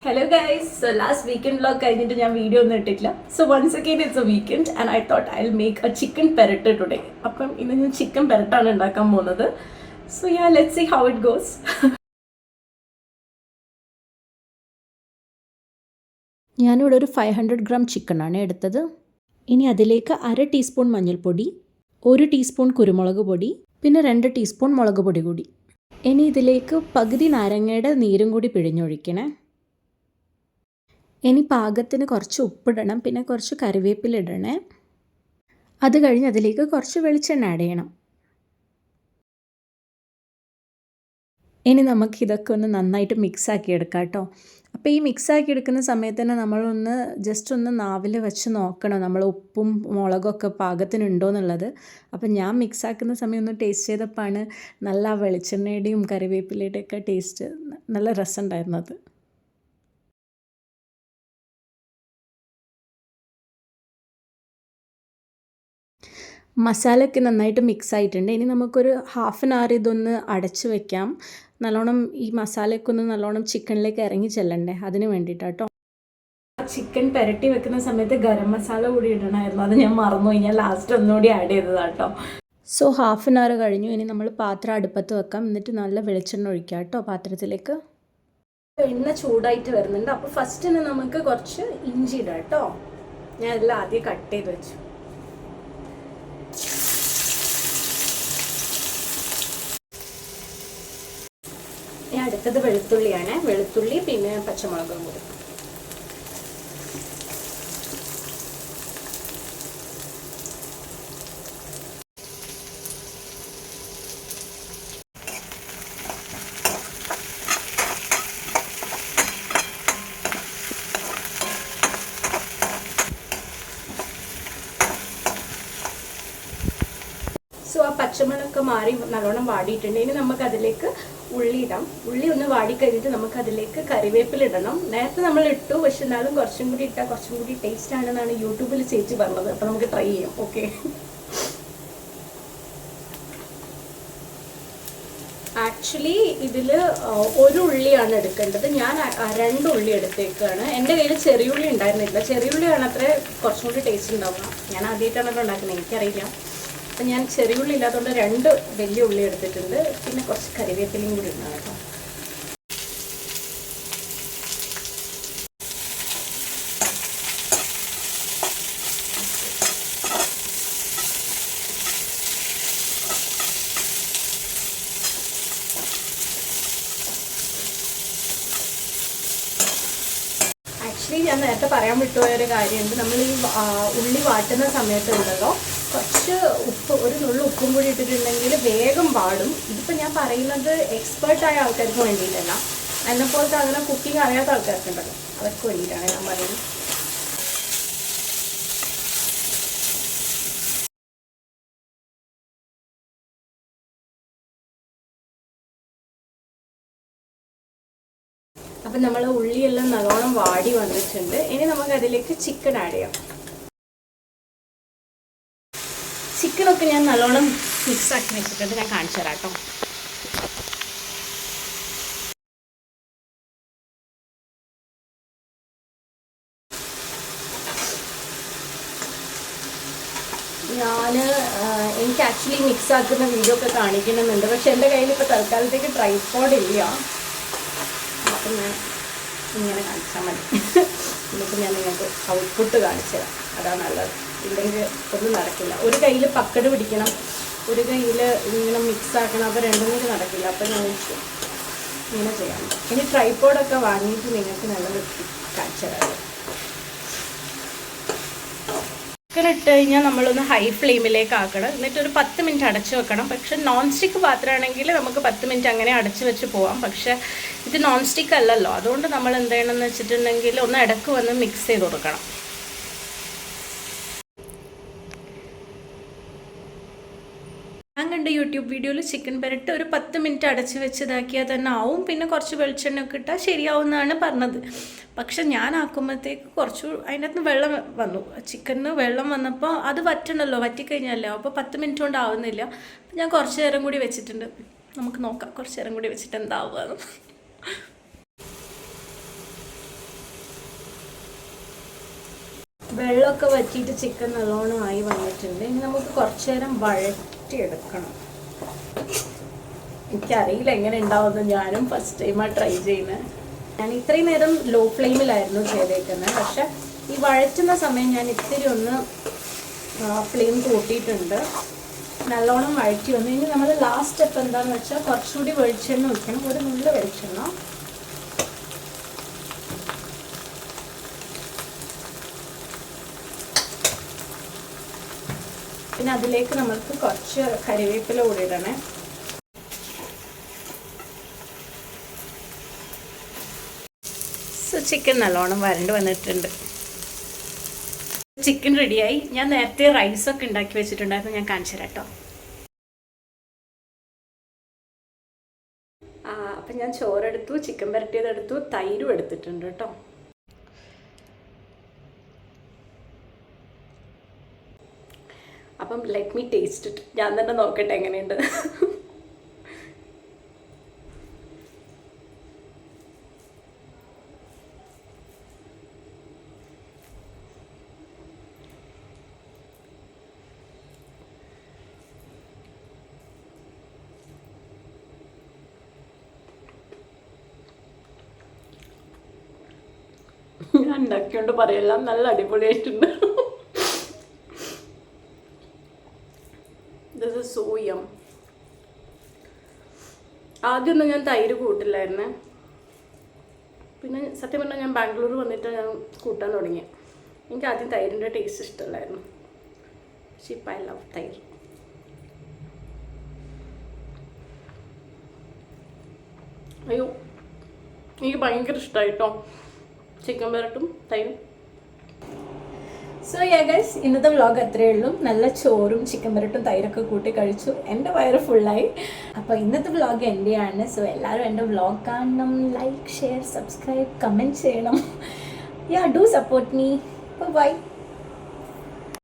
Hello guys, so last weekend vlog കഴിഞ്ഞിട്ട് ഞാൻ video ഒന്നും ഇട്ടിട്ടില്ല. So once again it's a weekend and I thought I'll make a chicken perotte today. അപ്പം ഇന്ന് ഞാൻ chicken പെരട്ടാണ് ഉണ്ടാക്കാൻ പോകുന്നത്. So yeah, let's see how it goes. ഞാനിവിടെ ഒരു 500 ഗ്രാം ചിക്കൻ ആണ് എടുത്തത്. ഇനി അതിലേക്ക് 1/2 ടീസ്പൂൺ മഞ്ഞൾപ്പൊടി, 1 ടീസ്പൂൺ കുരുമുളക് പൊടി, പിന്നെ 2 ടീസ്പൂൺ മുളക് പൊടി കൂടി. ഇനി ഇതിലേക്ക് പകുതി നാരങ്ങയുടെ നീരും കൂടി പിഴിഞ്ഞൊഴിക്കണേ. ഇനി പാകത്തിന് കുറച്ച് ഉപ്പിടണം, പിന്നെ കുറച്ച് കറിവേപ്പില ഇടണേ. അത് കഴിഞ്ഞ് അതിലേക്ക് കുറച്ച് വെളിച്ചെണ്ണ ആഡ് ചെയ്യണം. ഇനി നമുക്ക് ഇതൊക്കെ ഒന്ന് നന്നായിട്ട് മിക്സാക്കി എടുക്കാം കേട്ടോ. അപ്പോൾ ഈ മിക്സാക്കി എടുക്കുന്ന സമയത്ത് തന്നെ നമ്മളൊന്ന് ജസ്റ്റ് ഒന്ന് നാവിൽ വെച്ച് നോക്കണം നമ്മൾ ഉപ്പും മുളകൊക്കെ പാകത്തിനുണ്ടോ എന്നുള്ളത്. അപ്പം ഞാൻ മിക്സാക്കുന്ന സമയം ഒന്ന് ടേസ്റ്റ് ചെയ്തപ്പോഴാണ് നല്ല വെളിച്ചെണ്ണയുടെയും കറിവേപ്പിലയുടെയും ഒക്കെ ടേസ്റ്റ് നല്ല രസമുണ്ടായിരുന്നു അത്. മസാലയൊക്കെ നന്നായിട്ട് മിക്സ് ആയിട്ടുണ്ട്. ഇനി നമുക്കൊരു ഹാഫ് ആൻ അവർ ഇതൊന്ന് അടച്ച് വെക്കാം. നല്ലോണം ഈ മസാലയൊക്കെ ഒന്ന് നല്ലോണം ചിക്കനിലേക്ക് ഇറങ്ങി ചെല്ലണ്ടേ, അതിന് വേണ്ടിയിട്ടാണ് കേട്ടോ. ചിക്കൻ പുരട്ടി വെക്കുന്ന സമയത്ത് ഗരം മസാല കൂടി ഇടണമായിരുന്നു, അത് ഞാൻ മറന്നുപോയി. ഞാൻ ലാസ്റ്റ് ഒന്നുകൂടി ആഡ് ചെയ്തതാണ് കേട്ടോ. സോ ഹാഫ് ആൻ അവർ കഴിഞ്ഞു. ഇനി നമ്മൾ പാത്രം അടുപ്പത്ത് വെക്കാം, എന്നിട്ട് നല്ല വെളിച്ചെണ്ണ ഒഴിക്കാം കേട്ടോ പാത്രത്തിലേക്ക്. എണ്ണ ചൂടായിട്ട് വരുന്നുണ്ട്. അപ്പോൾ ഫസ്റ്റ് തന്നെ നമുക്ക് കുറച്ച് ഇഞ്ചി ഇടാം കേട്ടോ. ഞാൻ എല്ലാം ആദ്യം കട്ട് ചെയ്ത് വെച്ചു. അടുത്തത് വെളുത്തുള്ളിയാണ്. വെളുത്തുള്ളി പിന്നെ പച്ചമുളകും കൂടി. സോ ആ പച്ചമുളകൊക്കെ മാറി നല്ലോണം വാടിയിട്ടുണ്ട്. ഇനി നമുക്ക് അതിലേക്ക് ഉള്ളി ഇടാം. ഉള്ളി ഒന്ന് വാടിക്കഴിഞ്ഞിട്ട് നമുക്ക് അതിലേക്ക് കറിവേപ്പില ഇടണം. നേരത്തെ നമ്മൾ ഇട്ടു, പക്ഷെ എന്നാലും കുറച്ചും കൂടി ഇട്ടാൽ കുറച്ചും കൂടി ടേസ്റ്റ് ആണെന്നാണ് യൂട്യൂബിൽ ചേച്ചി പറഞ്ഞത്. അപ്പോൾ നമുക്ക് ട്രൈ ചെയ്യാം. ഓക്കെ, ആക്ച്വലി ഇതിൽ ഒരു ഉള്ളിയാണ് എടുക്കേണ്ടത്. ഞാൻ 2 ഉള്ളി എടുത്തേക്കാണ്. എൻ്റെ കയ്യിൽ ചെറിയുള്ളി ഉണ്ടായിരുന്നില്ല. ചെറിയുള്ളിയാണ് അത്ര കുറച്ചും കൂടി ടേസ്റ്റ് ഉണ്ടാവുക. ഞാൻ ആദ്യമായിട്ടാണ് ഉണ്ടാക്കുന്നത്, എനിക്കറിയില്ല. അപ്പം ഞാൻ ചെറിയുള്ളി ഇല്ലാത്തതുകൊണ്ട് 2 വലിയ ഉള്ളി എടുത്തിട്ടുണ്ട്. പിന്നെ കുറച്ച് കറിവേപ്പിലയും കൂടി ഇടണം കേട്ടോ. ആക്ച്വലി ഞാൻ നേരത്തെ പറയാൻ വിട്ടുപോയൊരു കാര്യമുണ്ട്. നമ്മൾ ഈ ഉള്ളി വാട്ടുന്ന സമയത്തുണ്ടല്ലോ, കുറച്ച് ഉപ്പ്, ഒരു നുള്ളു ഉപ്പും കൂടി ഇട്ടിട്ടുണ്ടെങ്കിൽ വേഗം വാടും. ഇതിപ്പോൾ ഞാൻ പറയുന്നത് എക്സ്പേർട്ടായ ആൾക്കാർക്ക് വേണ്ടിയിട്ടല്ല, എന്നെപ്പോലത്തെ അങ്ങനെ കുക്കിംഗ് അറിയാത്ത ആൾക്കാർക്കുണ്ടല്ലോ, അവർക്ക് വേണ്ടിയിട്ടാണ് ഞാൻ പറയുന്നത്. അപ്പം നമ്മൾ ഉള്ളിയെല്ലാം നല്ലോണം വാടി വന്നിട്ടുണ്ട്. ഇനി നമുക്ക് അതിലേക്ക് ചിക്കൻ ആഡ് ചെയ്യാം. ചിക്കനൊക്കെ ഞാൻ നല്ലോണം മിക്സാക്കി വെച്ചിട്ടുണ്ട്, ഞാൻ കാണിച്ചു തരാം കേട്ടോ. എനിക്ക് ആക്ച്വലി മിക്സ് ആക്കുന്ന വീഡിയോ ഒക്കെ കാണിക്കണമെന്നുണ്ട്, പക്ഷെ എൻ്റെ കയ്യിൽ ഇപ്പോൾ തൽക്കാലത്തേക്ക് ട്രൈപോഡ് ഇല്ല. അപ്പം ഞാൻ ഇങ്ങനെ കാണിച്ചാൽ മതി. എന്നിട്ട് ഞാൻ നിങ്ങൾക്ക് ഔട്ട്പുട്ട് കാണിച്ചു തരാം, അതാണ് നല്ലത്. ഇല്ലെങ്കിൽ ഒന്നും നടക്കില്ല. ഒരു കയ്യിൽ പക്കട് പിടിക്കണം, ഒരു കയ്യിൽ ഇങ്ങനെ മിക്സ് ആക്കണം. അപ്പോൾ രണ്ടും കൂടി നടക്കില്ല. അപ്പോൾ ഞാൻ ഇങ്ങനെ ചെയ്യാം. ഇനി ട്രൈപോഡൊക്കെ വാങ്ങിയിട്ട് നിങ്ങൾക്ക് നല്ല വൃത്തി കാണിച്ചു തരാം. ചിക്കൻ ഇട്ട് കഴിഞ്ഞാൽ നമ്മളൊന്ന് ഹൈ ഫ്ലെയിമിലേക്ക് ആക്കണം. എന്നിട്ട് ഒരു 10 മിനിറ്റ് അടച്ചു വെക്കണം. പക്ഷെ നോൺ സ്റ്റിക്ക് പാത്രമാണെങ്കിൽ നമുക്ക് 10 മിനിറ്റ് അങ്ങനെ അടച്ചു വെച്ച് പോവാം. പക്ഷെ ഇത് നോൺ സ്റ്റിക്ക് അല്ലല്ലോ, അതുകൊണ്ട് നമ്മൾ എന്ത് ചെയ്യണമെന്ന് വെച്ചിട്ടുണ്ടെങ്കിൽ ഒന്ന് ഇടയ്ക്ക് വന്ന് മിക്സ് ചെയ്ത് കൊടുക്കണം. ഞാൻ കണ്ട യൂട്യൂബ് വീഡിയോയിൽ ചിക്കൻ പെരട്ട് ഒരു 10 മിനിറ്റ് അടച്ച് വെച്ച് ഇതാക്കിയാൽ തന്നെ ആവും. പിന്നെ കുറച്ച് വെളിച്ചെണ്ണയൊക്കെ ഇട്ടാൽ ശരിയാവുമെന്നാണ് പറഞ്ഞത്. പക്ഷെ ഞാൻ ആക്കുമ്പോഴത്തേക്ക് കുറച്ച് അതിനകത്ത് വെള്ളം വന്നു. ചിക്കനിന് വെള്ളം വന്നപ്പോൾ അത് വറ്റണമല്ലോ, വറ്റിക്കഴിഞ്ഞാലോ, അപ്പോൾ 10 മിനിറ്റ് കൊണ്ട് ആവുന്നില്ല. അപ്പോൾ ഞാൻ കുറച്ച് നേരം കൂടി വെച്ചിട്ടുണ്ട്. നമുക്ക് നോക്കാം കുറച്ച് നേരം കൂടി വെച്ചിട്ട് എന്താവുക. വെള്ളമൊക്കെ വറ്റിയിട്ട് ചിക്കൻ നല്ലോണം ആയി വന്നിട്ടുണ്ട്. ഇനി നമുക്ക് കുറച്ച് നേരം വഴറ്റിയെടുക്കണം. എനിക്കറിയില്ല എങ്ങനെ ഉണ്ടാവുമെന്ന്, ഞാനും ഫസ്റ്റ് ടൈമാണ് ട്രൈ ചെയ്യുന്നത്. ഞാൻ ഇത്രയും നേരം ലോ ഫ്ലെയിമിലായിരുന്നു ചെയ്തേക്കുന്നത്. പക്ഷെ ഈ വഴറ്റുന്ന സമയം ഞാൻ ഇത്തിരി ഒന്ന് ഫ്ലെയിം കൂട്ടിയിട്ടുണ്ട്. നല്ലോണം വഴറ്റി വന്നു. ഇനി നമ്മൾ ലാസ്റ്റ് സ്റ്റെപ്പ് എന്താണെന്ന് വെച്ചാൽ കുറച്ചുകൂടി വെളിച്ചെണ്ണ ഒഴിക്കണം. ഒരു നുള്ള വെളിച്ചെണ്ണ. പിന്നെ അതിലേക്ക് നമുക്ക് കുറച്ച് കറിവേപ്പില കൂടി ഇടണേ. സോ ചിക്കൻ നല്ലോണം വരണ്ട് വന്നിട്ടുണ്ട്. ചിക്കൻ റെഡിയായി. ഞാൻ നേരത്തെ റൈസൊക്കെ ഉണ്ടാക്കി വെച്ചിട്ടുണ്ടായിരുന്നു, ഞാൻ കാണിച്ചു തരാം കേട്ടോ. അപ്പം ഞാൻ ചോറെടുത്തു, ചിക്കൻ വരട്ടിയതെടുത്തു, തൈരും എടുത്തിട്ടുണ്ട് കേട്ടോ. അപ്പം ലെറ്റ് മീ ടേസ്റ്റ് ഇറ്റ്. ഞാൻ തന്നെ നോക്കട്ടെ എങ്ങനെയുണ്ട്. ഞാൻ ഉണ്ടാക്കിയോണ്ട് പറയല്ല, നല്ല അടിപൊളിയായിട്ടുണ്ട്. ദിസ് ഇസ് സോ യം. ആദ്യമൊന്നും ഞാൻ തൈര് കൂട്ടില്ലായിരുന്നേ. പിന്നെ സത്യം പറഞ്ഞാൽ ഞാൻ ബാംഗ്ലൂർ വന്നിട്ട് ഞാൻ കൂട്ടാൻ തുടങ്ങി. എനിക്ക് ആദ്യം തൈരിൻ്റെ ടേസ്റ്റ് ഇഷ്ടമല്ലായിരുന്നു. പക്ഷെ ഇപ്പം ഐ ലവ് തൈര്. അയ്യോ, എനിക്ക് ഭയങ്കര ഇഷ്ടമായിട്ടോ ചിക്കൻ വരട്ടും തൈരും. സോ യാ ഗൈസ്, ഇന്നത്തെ വ്ളോഗ് അത്രയേ ഉള്ളൂ. നല്ല ചോറും ചിക്കൻ വരട്ടും തൈരൊക്കെ കൂട്ടി കഴിച്ചു. എൻ്റെ വയറ് ഫുള്ളായി. അപ്പോൾ ഇന്നത്തെ വ്ളോഗ് എൻ്റെയാണ്. സോ എല്ലാവരും എൻ്റെ വ്ളോഗ് കാണണം, ലൈക്ക്, ഷെയർ, സബ്സ്ക്രൈബ്, കമൻറ്റ് ചെയ്യണം. യാ, ഡു സപ്പോർട്ട് മീ. ബൈ.